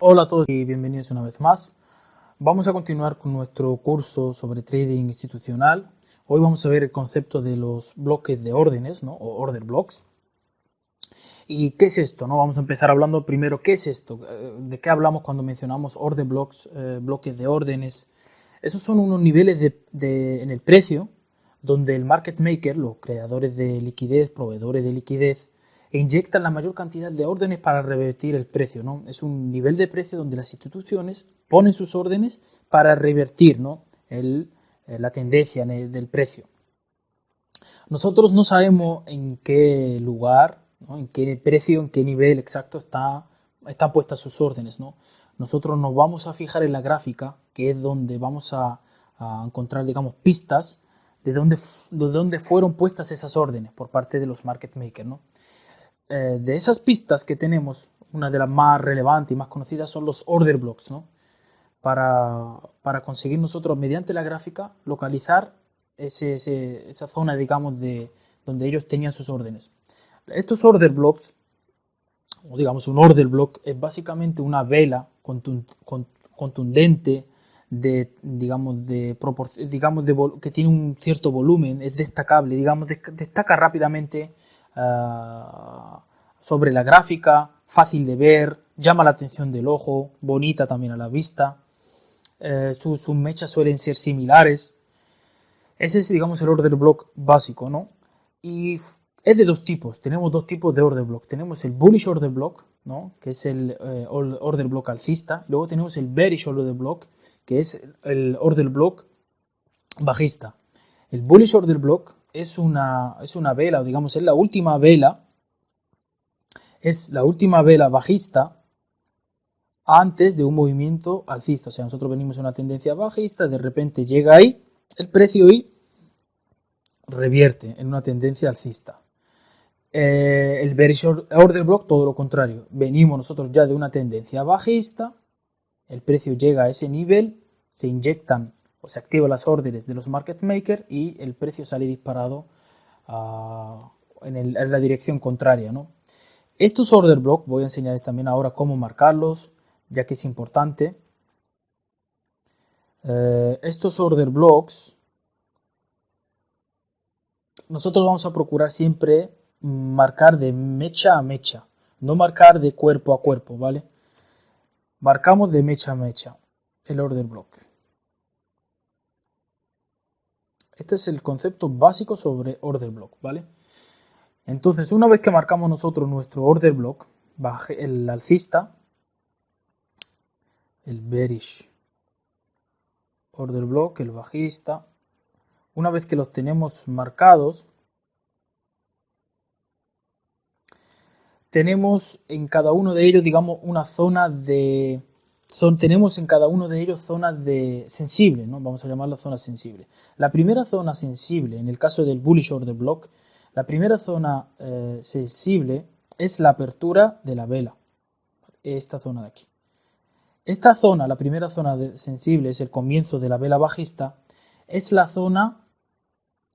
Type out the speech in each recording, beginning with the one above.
Hola a todos y bienvenidos una vez más. Vamos a continuar con nuestro curso sobre trading institucional. Hoy vamos a ver el concepto de los bloques de órdenes, ¿no? O order blocks. ¿Y qué es esto? ¿No? Vamos a empezar hablando primero, ¿qué es esto? ¿De qué hablamos cuando mencionamos order blocks, bloques de órdenes? Esos son unos niveles en el precio donde el market maker, los creadores de liquidez, proveedores de liquidez, inyectan la mayor cantidad de órdenes para revertir el precio, ¿no? Es un nivel de precio donde las instituciones ponen sus órdenes para revertir, ¿no? La tendencia del precio. Nosotros no sabemos en qué lugar, ¿no? En qué precio, en qué nivel exacto están puestas sus órdenes, ¿no? Nosotros nos vamos a fijar en la gráfica, que es donde vamos a encontrar, digamos, pistas de dónde fueron puestas esas órdenes por parte de los market makers, ¿no? De esas pistas que tenemos, una de las más relevantes y más conocidas son los order blocks, ¿no? Para conseguir nosotros, mediante la gráfica, localizar esa zona, digamos, donde ellos tenían sus órdenes. Estos order blocks, o digamos un order block, es básicamente una vela contundente que tiene un cierto volumen, es destacable, digamos, destaca rápidamente sobre la gráfica, fácil de ver, llama la atención del ojo, bonita también a la vista. Sus mechas suelen ser similares. Ese es, digamos, el order block básico, ¿no? Y es de dos tipos. Tenemos dos tipos de order block. Tenemos el bullish order block, ¿no? Que es el order block alcista. Luego tenemos el bearish order block, que es el order block bajista. El bullish order block es una vela, o digamos, es la última vela bajista antes de un movimiento alcista. O sea, nosotros venimos en una tendencia bajista, de repente llega ahí el precio y revierte en una tendencia alcista. El bearish order block, todo lo contrario. Venimos nosotros ya de una tendencia bajista, el precio llega a ese nivel, se inyectan o se activan las órdenes de los market makers y el precio sale disparado en la dirección contraria, ¿no? Estos order blocks, voy a enseñarles también ahora cómo marcarlos, ya que es importante. Estos order blocks, nosotros vamos a procurar siempre marcar de mecha a mecha, no marcar de cuerpo a cuerpo, ¿vale? Marcamos de mecha a mecha el order block. Este es el concepto básico sobre order block, ¿vale? Entonces, una vez que marcamos nosotros nuestro order block, el alcista, el bearish order block, el bajista, una vez que los tenemos marcados, tenemos en cada uno de ellos, digamos, una zona de... tenemos en cada uno de ellos zonas de sensible, ¿no? Vamos a llamarla zona sensible. La primera zona sensible, en el caso del bullish order block, la primera zona sensible es la apertura de la vela, esta zona de aquí. Esta zona, la primera zona sensible, es el comienzo de la vela bajista, es la zona,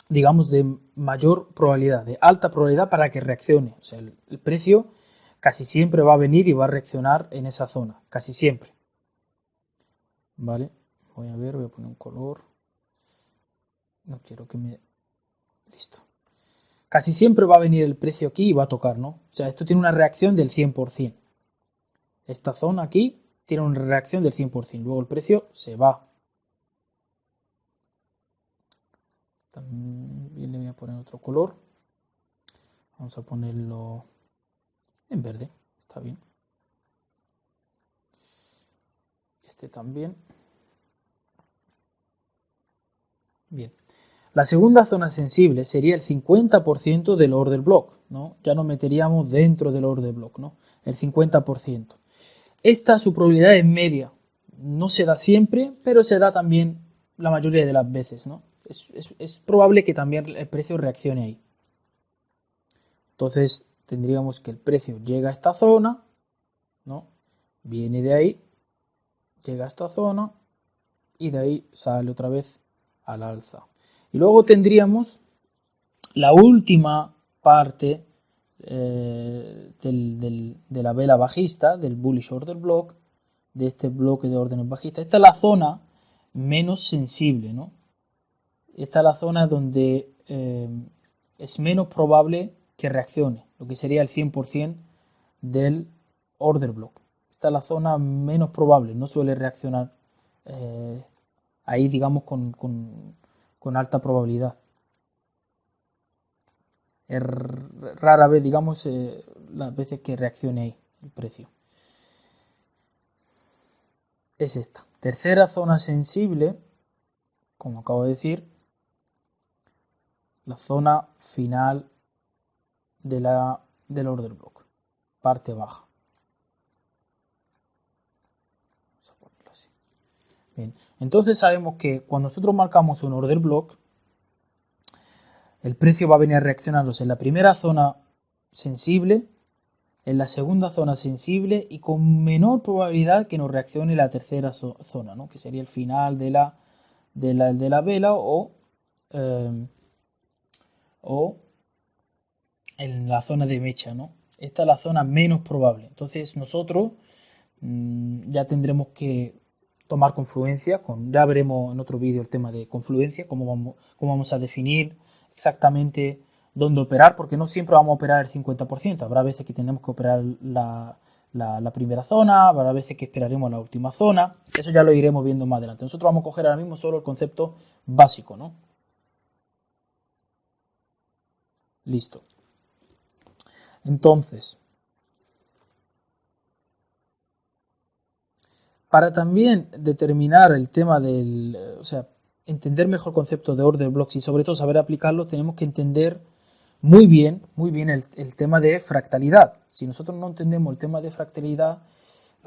digamos, de mayor probabilidad, de alta probabilidad para que reaccione. O sea, el precio casi siempre va a venir y va a reaccionar en esa zona, casi siempre. ¿Vale? Voy a poner un color. No quiero que me... Listo. Casi siempre va a venir el precio aquí y va a tocar, ¿no? O sea, esto tiene una reacción del 100%. Esta zona aquí tiene una reacción del 100%. Luego el precio se va. También le voy a poner otro color. Vamos a ponerlo en verde. Está bien. Este también. Bien. La segunda zona sensible sería el 50% del order block, ¿no? Ya nos meteríamos dentro del order block, ¿no? El 50%. Esta, su probabilidad es media. No se da siempre, pero se da también la mayoría de las veces, ¿no? Es probable que también el precio reaccione ahí. Entonces tendríamos que el precio llega a esta zona, ¿no? Viene de ahí, llega a esta zona y de ahí sale otra vez al alza. Y luego tendríamos la última parte de la vela bajista, del bullish order block, de este bloque de órdenes bajistas. Esta es la zona menos sensible, ¿no? Esta es la zona donde es menos probable que reaccione, lo que sería el 100% del order block. Esta es la zona menos probable, no suele reaccionar ahí, digamos, con alta probabilidad. Es rara vez, digamos, las veces que reaccione ahí el precio. Es esta. Tercera zona sensible, como acabo de decir, la zona final del order block, parte baja. Vamos a ponerlo así. Bien. Entonces sabemos que cuando nosotros marcamos un order block, el precio va a venir reaccionándose en la primera zona sensible, en la segunda zona sensible y con menor probabilidad que nos reaccione la tercera zona, ¿no? Que sería el final de la vela o en la zona de mecha, ¿no? Esta es la zona menos probable. Entonces nosotros ya tendremos que tomar confluencia, ya veremos en otro vídeo el tema de confluencia, cómo vamos a definir exactamente dónde operar, porque no siempre vamos a operar el 50%, habrá veces que tenemos que operar la primera zona, habrá veces que esperaremos la última zona, eso ya lo iremos viendo más adelante. Nosotros vamos a coger ahora mismo solo el concepto básico, ¿no? Listo. Entonces, para también determinar el tema o sea, entender mejor el concepto de order blocks y sobre todo saber aplicarlo, tenemos que entender muy bien el tema de fractalidad. Si nosotros no entendemos el tema de fractalidad,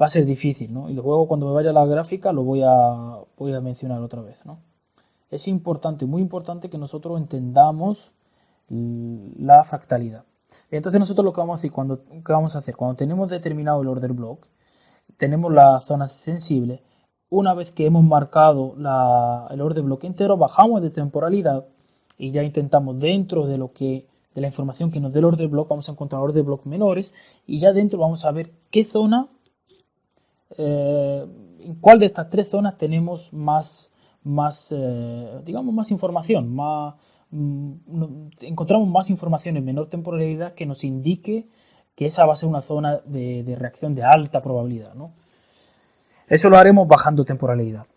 va a ser difícil, ¿no? Y luego cuando me vaya a la gráfica lo voy a mencionar otra vez, ¿no? Es importante, muy importante que nosotros entendamos la fractalidad. Entonces nosotros lo que vamos a hacer, cuando tenemos determinado el order block, tenemos la zona sensible. Una vez que hemos marcado el order block entero, bajamos de temporalidad y ya intentamos dentro de la información que nos dé el order block, vamos a encontrar order block menores y ya dentro vamos a ver qué zona, en cuál de estas tres zonas tenemos más información, encontramos más información en menor temporalidad que nos indique que esa va a ser una zona de reacción de alta probabilidad, ¿no? Eso lo haremos bajando temporalidad.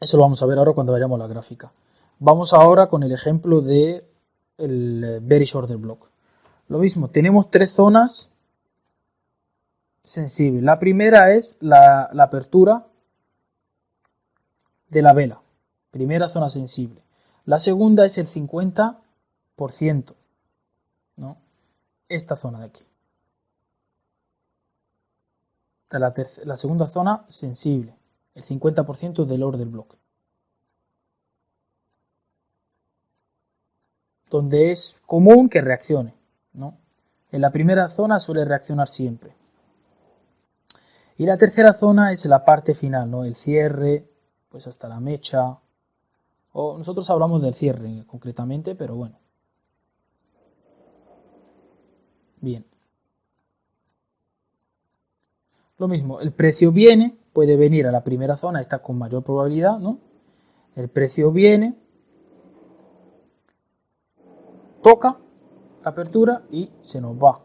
Eso lo vamos a ver ahora cuando vayamos a la gráfica. Vamos ahora con el ejemplo de el bearish order block. Lo mismo, tenemos tres zonas sensibles. La primera es la apertura de la vela. Primera zona sensible. La segunda es el 50%, ¿no? Esta zona de aquí. La segunda zona sensible, el 50% del order block. Donde es común que reaccione, ¿no? En la primera zona suele reaccionar siempre. Y la tercera zona es la parte final, ¿no? El cierre, pues hasta la mecha. O nosotros hablamos del cierre concretamente, pero bueno. Bien. Lo mismo, el precio puede venir a la primera zona, está con mayor probabilidad, ¿no? El precio viene, toca la apertura y se nos va.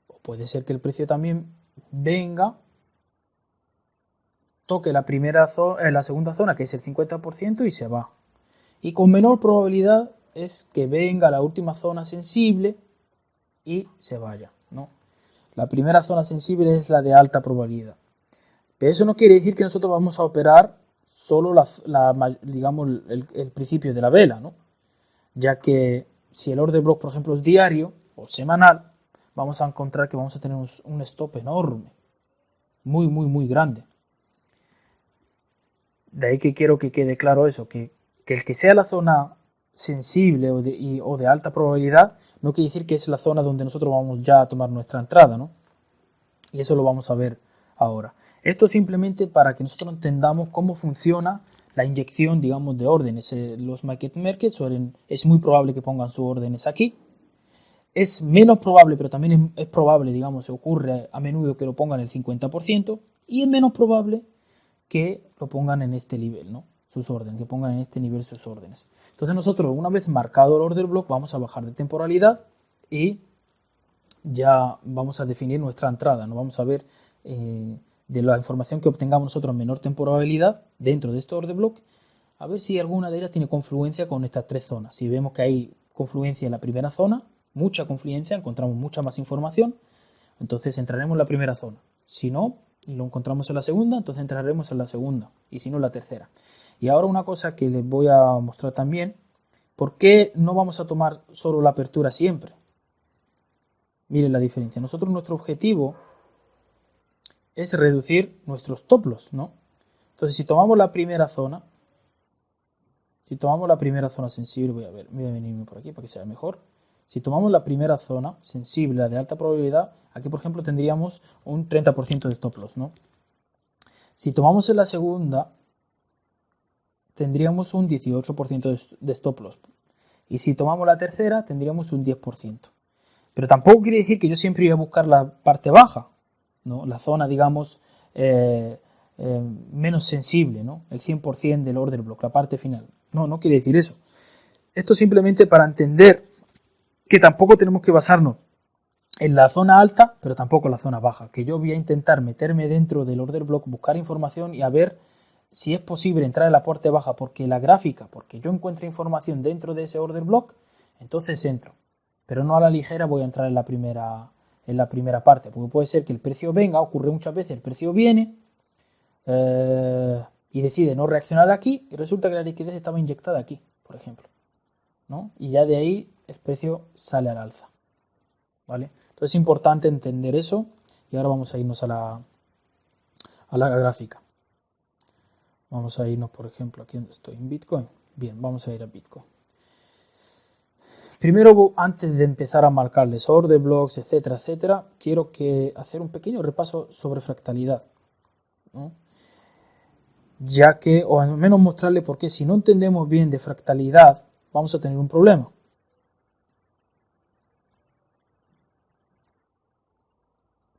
O puede ser que el precio también venga, toque la segunda zona, que es el 50%, y se va. Y con menor probabilidad es que venga la última zona sensible y se vaya, ¿no? La primera zona sensible es la de alta probabilidad. Pero eso no quiere decir que nosotros vamos a operar solo digamos, el principio de la vela, ¿no? Ya que si el order block, por ejemplo, es diario o semanal, vamos a encontrar que vamos a tener un stop enorme, muy, muy, muy grande. De ahí que quiero que quede claro eso, que el que sea la zona sensible o de alta probabilidad, no quiere decir que es la zona donde nosotros vamos ya a tomar nuestra entrada, ¿no? Y eso lo vamos a ver ahora. Esto simplemente para que nosotros entendamos cómo funciona la inyección, digamos, de órdenes. Los market makers es muy probable que pongan sus órdenes aquí. es menos probable, pero también es probable, digamos, se ocurre a menudo que lo pongan el 50%, y es menos probable que lo pongan en este nivel, ¿no? Sus órdenes, que pongan en este nivel sus órdenes. Entonces nosotros, una vez marcado el order block, vamos a bajar de temporalidad y ya vamos a definir nuestra entrada, ¿no? Vamos a ver de la información que obtengamos nosotros en menor temporalidad dentro de este order block, a ver si alguna de ellas tiene confluencia con estas tres zonas. Si vemos que hay confluencia en la primera zona, mucha confluencia, encontramos mucha más información, entonces entraremos en la primera zona. Si no, lo encontramos en la segunda, entonces entraremos en la segunda, y si no, en la tercera. Y ahora una cosa que les voy a mostrar también, ¿por qué no vamos a tomar solo la apertura siempre? Miren la diferencia. Nosotros, nuestro objetivo es reducir nuestros stop loss, ¿no? Entonces, si tomamos la primera zona, sensible, voy a venirme por aquí para que sea mejor. Si tomamos la primera zona sensible, la de alta probabilidad, aquí por ejemplo tendríamos un 30% de stop loss, ¿no? Si tomamos en la segunda, tendríamos un 18% de stop loss. Y si tomamos la tercera, tendríamos un 10%. Pero tampoco quiere decir que yo siempre iba a buscar la parte baja, ¿no? La zona, digamos, menos sensible, ¿no? El 100% del order block, la parte final. No quiere decir eso. Esto simplemente para entender que tampoco tenemos que basarnos en la zona alta, pero tampoco en la zona baja. Que yo voy a intentar meterme dentro del order block, buscar información y a ver si es posible entrar en la parte baja porque la gráfica, porque yo encuentro información dentro de ese order block, entonces entro. Pero no a la ligera voy a entrar en la primera parte, porque puede ser que el precio venga, ocurre muchas veces, el precio viene y decide no reaccionar aquí y resulta que la liquidez estaba inyectada aquí, por ejemplo, ¿no? Y ya de ahí el precio sale al alza, ¿vale? Entonces es importante entender eso y ahora vamos a irnos a la gráfica. Vamos a irnos, por ejemplo, aquí donde estoy, en Bitcoin. Bien, vamos a ir a Bitcoin. Primero, antes de empezar a marcarles order blocks, etcétera, etcétera, quiero hacer un pequeño repaso sobre fractalidad, ¿no? Ya que, o al menos mostrarle por qué si no entendemos bien de fractalidad, vamos a tener un problema.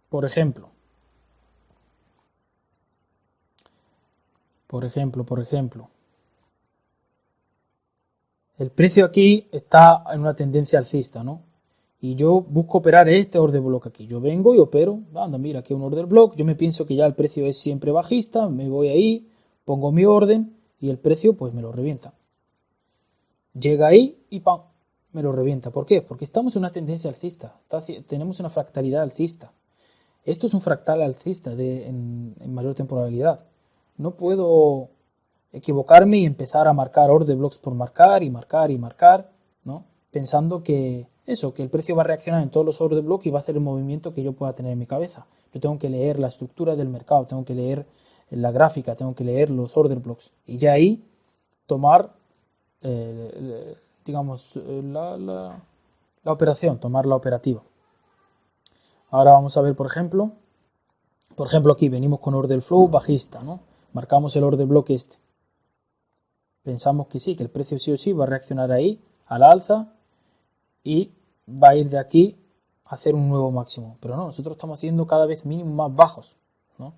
Por ejemplo, el precio aquí está en una tendencia alcista, ¿no? Y yo busco operar este order block aquí. Yo vengo y opero, anda, mira, aquí un order block, yo me pienso que ya el precio es siempre bajista, me voy ahí, pongo mi orden y el precio pues me lo revienta. Llega ahí y ¡pam! Me lo revienta. ¿Por qué? Porque estamos en una tendencia alcista, tenemos una fractalidad alcista. Esto es un fractal alcista en mayor temporalidad. No puedo equivocarme y empezar a marcar order blocks por marcar y marcar y marcar, ¿no? Pensando que que el precio va a reaccionar en todos los order blocks y va a hacer el movimiento que yo pueda tener en mi cabeza. Yo tengo que leer la estructura del mercado, tengo que leer la gráfica, tengo que leer los order blocks y ya ahí tomar, digamos, la operación, tomar la operativa. Ahora vamos a ver, por ejemplo, aquí venimos con order flow bajista, ¿no? Marcamos el order block este. Pensamos que sí, que el precio sí o sí va a reaccionar ahí, a la alza, y va a ir de aquí a hacer un nuevo máximo. Pero no, nosotros estamos haciendo cada vez mínimos más bajos, ¿no?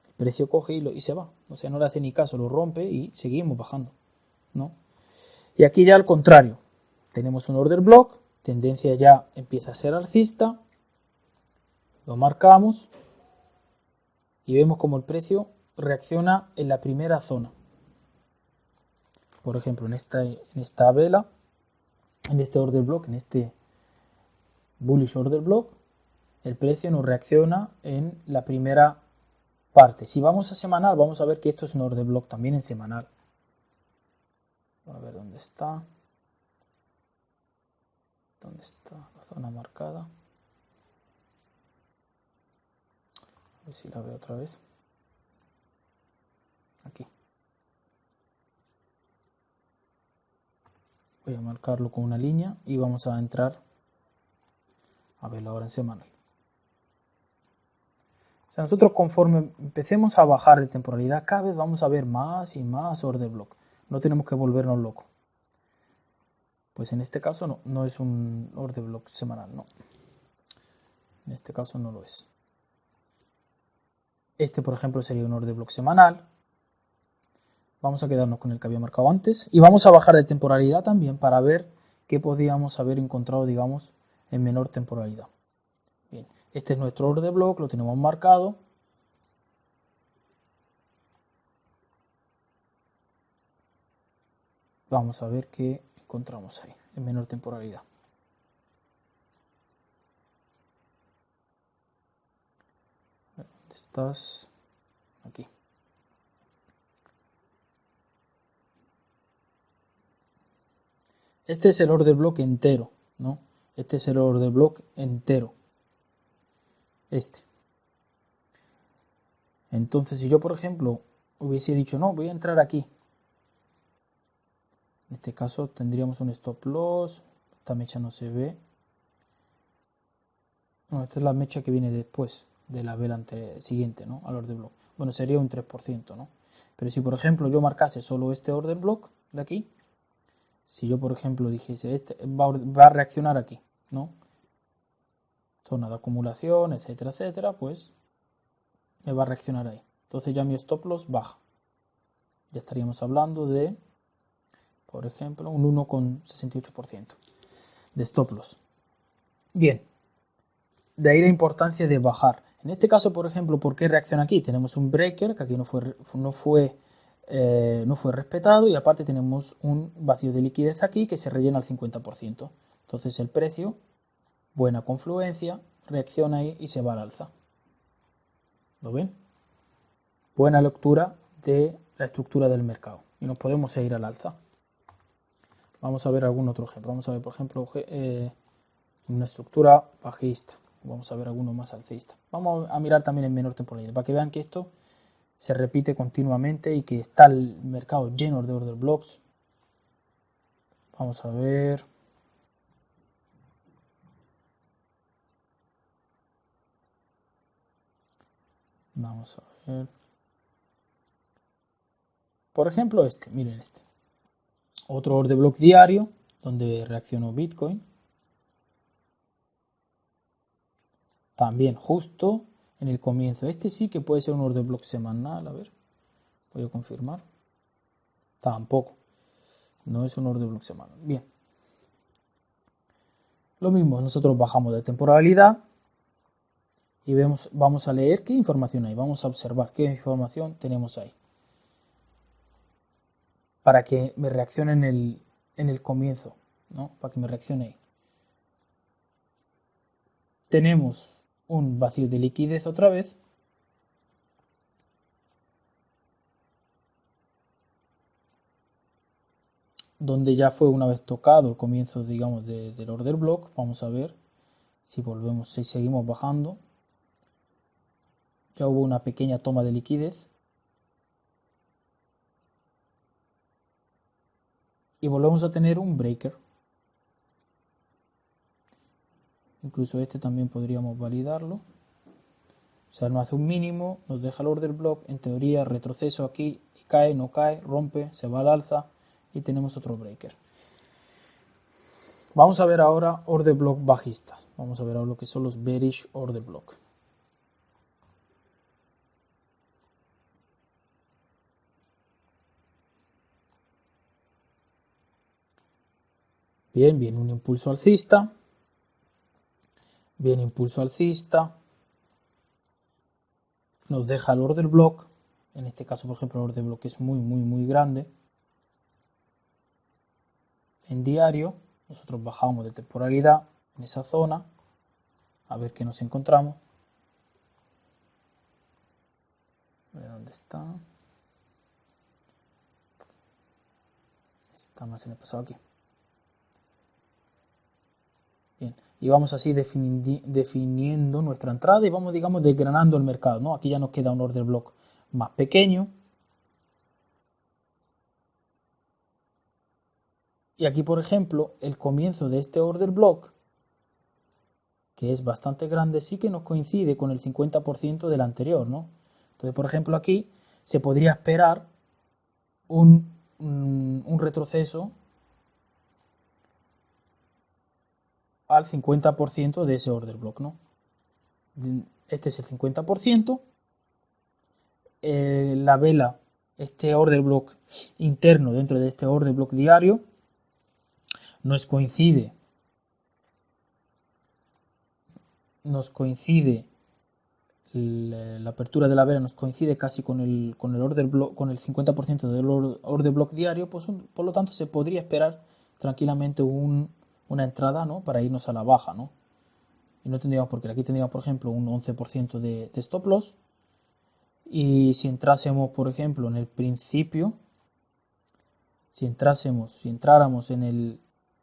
El precio coge y se va. O sea, no le hace ni caso, lo rompe y seguimos bajando, ¿no? Y aquí ya al contrario. Tenemos un order block, tendencia ya empieza a ser alcista, lo marcamos y vemos como el precio reacciona en la primera zona. Por ejemplo, en esta vela, en este order block, en este bullish order block, el precio nos reacciona en la primera parte. Si vamos a semanal, vamos a ver que esto es un order block también en semanal. A ver dónde está. ¿Dónde está la zona marcada? A ver si la veo otra vez. Aquí. Voy a marcarlo con una línea y vamos a entrar a verlo ahora en semanal. O sea, nosotros conforme empecemos a bajar de temporalidad, cada vez vamos a ver más y más order block. No tenemos que volvernos locos. Pues en este caso no es un order block semanal, no. En este caso no lo es. Este, por ejemplo, sería un order block semanal. Vamos a quedarnos con el que había marcado antes. Y vamos a bajar de temporalidad también para ver qué podíamos haber encontrado, digamos, en menor temporalidad. Bien, este es nuestro order block, lo tenemos marcado. Vamos a ver qué encontramos ahí, en menor temporalidad. ¿Dónde estás? Aquí. Este es el order block entero, ¿no? Este es el order block entero. Este. Entonces, si yo, por ejemplo, hubiese dicho, no, voy a entrar aquí. En este caso tendríamos un stop loss. Esta mecha no se ve. No, esta es la mecha que viene después de la vela siguiente, ¿no? Al order block. Bueno, sería un 3%, ¿no? Pero si, por ejemplo, yo marcase solo este order block de aquí, si yo, por ejemplo, dijese, este va a reaccionar aquí, ¿no? Zona de acumulación, etcétera, etcétera, pues me va a reaccionar ahí. Entonces ya mi stop loss baja. Ya estaríamos hablando de, por ejemplo, un 1,68% de stop loss. Bien, de ahí la importancia de bajar. En este caso, por ejemplo, ¿por qué reacciona aquí? Tenemos un breaker que aquí no fue respetado y aparte tenemos un vacío de liquidez aquí que se rellena al 50%. Entonces el precio, buena confluencia, reacciona ahí y se va al alza. ¿Lo ven? Buena lectura de la estructura del mercado y nos podemos ir al alza. Vamos a ver algún otro ejemplo. Vamos a ver, por ejemplo, una estructura bajista. Vamos a ver alguno más alcista. Vamos a mirar también en menor temporalidad para que vean que esto se repite continuamente y que está el mercado lleno de order blocks. Vamos a ver. Vamos a ver. Por ejemplo, este. Miren este. Otro order block diario donde reaccionó Bitcoin. También justo en el comienzo. Este sí que puede ser un order block semanal. A ver. Voy a confirmar. Tampoco. No es un order block semanal. Bien. Lo mismo, nosotros bajamos de temporalidad y vamos a leer qué información hay. Vamos a observar qué información tenemos ahí. Para que me reaccione en el comienzo, ¿no? Para que me reaccione ahí. Tenemos un vacío de liquidez otra vez. Donde ya fue una vez tocado el comienzo, digamos, del order block. Vamos a ver si volvemos, si seguimos bajando. Ya hubo una pequeña toma de liquidez. Y volvemos a tener un breaker. Incluso este también podríamos validarlo. O sea, nos hace un mínimo, nos deja el order block, en teoría retroceso aquí, y cae, no cae, rompe, se va al alza y tenemos otro breaker. Vamos a ver ahora order block bajista. Vamos a ver ahora lo que son los bearish order block. Bien, viene un impulso alcista. Viene impulso alcista. Nos deja el order block. En este caso, por ejemplo, el order block es muy grande. En diario, nosotros bajamos de temporalidad en esa zona. A ver qué nos encontramos. A ver dónde está. Está más en el pasado aquí. Bien, y vamos así definiendo nuestra entrada y vamos, digamos, desgranando el mercado, ¿no? Aquí ya nos queda un order block más pequeño. Y aquí, por ejemplo, el comienzo de este order block, que es bastante grande, sí que nos coincide con el 50% del anterior, ¿no? Entonces, por ejemplo, aquí se podría esperar un retroceso al 50% de ese order block, ¿no? Este es el 50%. La vela, este order block interno dentro de este order block diario, nos coincide la apertura de la vela nos coincide casi con el order block, con el 50% del order block diario, pues por lo tanto se podría esperar tranquilamente una entrada, ¿no?, para irnos a la baja, ¿no? Y no tendríamos por qué. Aquí tendríamos, por ejemplo, un 11% de stop loss. Y si entrásemos, por ejemplo, en el principio, si entráramos en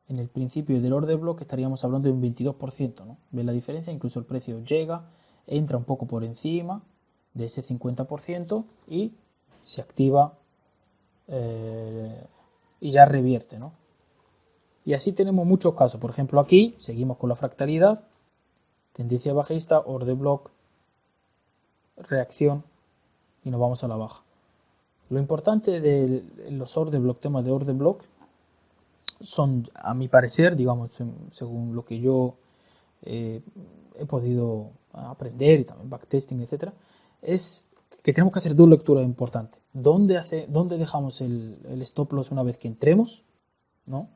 el principio del order block, estaríamos hablando de un 22%, ¿no? ¿Ves la diferencia? Incluso el precio entra un poco por encima de ese 50% y se activa y ya revierte, ¿no? Y así tenemos muchos casos. Por ejemplo, aquí seguimos con la fractalidad, tendencia bajista, order block, reacción y nos vamos a la baja. Lo importante de los order block, temas de order block, son, a mi parecer, digamos, según lo que yo he podido aprender y también backtesting, etcétera, es que tenemos que hacer dos lecturas importantes. ¿Dónde dejamos el stop loss una vez que entremos? ¿No?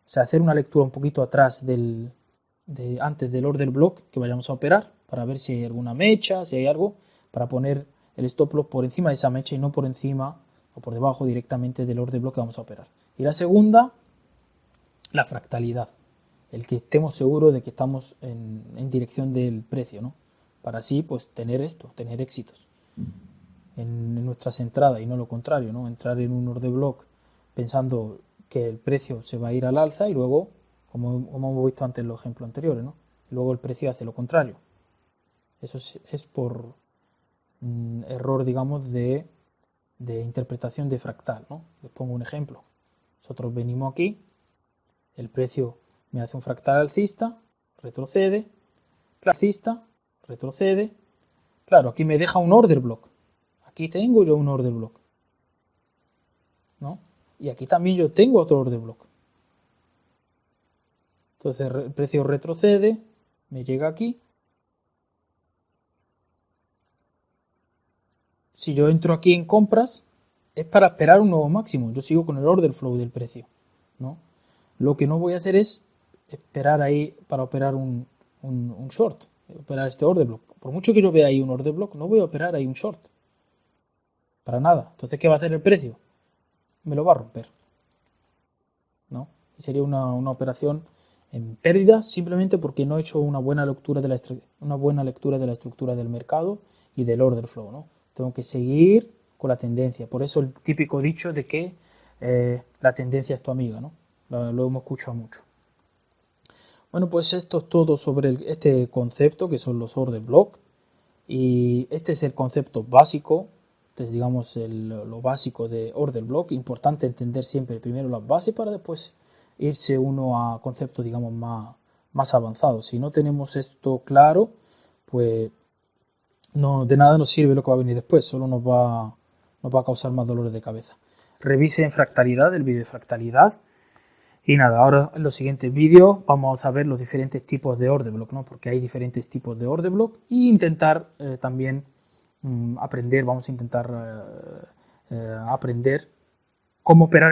O sea, hacer una lectura un poquito atrás antes del order block que vayamos a operar para ver si hay alguna mecha, si hay algo, para poner el stop loss por encima de esa mecha y no por encima o por debajo directamente del order block que vamos a operar. Y la segunda, la fractalidad, el que estemos seguros de que estamos en dirección del precio, ¿no? Para así, pues, tener éxitos en nuestras entradas y no lo contrario, ¿no? Entrar en un order block pensando que el precio se va a ir al alza y luego, como hemos visto antes en los ejemplos anteriores, ¿no?, luego el precio hace lo contrario. Eso es por error, digamos, de interpretación de fractal, ¿no? Les pongo un ejemplo. Nosotros venimos aquí, el precio me hace un fractal alcista, retrocede, alcista, retrocede. Claro, aquí me deja un order block. Aquí tengo yo un order block, ¿no? Y aquí también yo tengo otro order block. Entonces el precio retrocede, me llega aquí. Si yo entro aquí en compras, es para esperar un nuevo máximo. Yo sigo con el order flow del precio, ¿no? Lo que no voy a hacer es esperar ahí para operar un short, operar este order block. Por mucho que yo vea ahí un order block, no voy a operar ahí un short. Para nada. Entonces, ¿qué va a hacer el precio? Me lo va a romper, ¿no? Y sería una operación en pérdidas simplemente porque no he hecho una buena lectura de la estructura del mercado y del order flow, ¿no? Tengo que seguir con la tendencia. Por eso el típico dicho de que la tendencia es tu amiga, ¿no? Lo hemos escuchado mucho. Bueno, pues esto es todo sobre este concepto que son los order block. Y este es el concepto básico, entonces digamos lo básico de order block. Importante entender siempre primero las bases para después irse uno a conceptos, digamos, más avanzados. Si no tenemos esto claro, pues no, de nada nos sirve lo que va a venir después, solo nos va a causar más dolores de cabeza. Revisen fractalidad, el vídeo de fractalidad. Y nada, ahora en los siguientes vídeos vamos a ver los diferentes tipos de order block, ¿no? Porque hay diferentes tipos de order block y intentar también aprender, vamos a intentar aprender cómo operar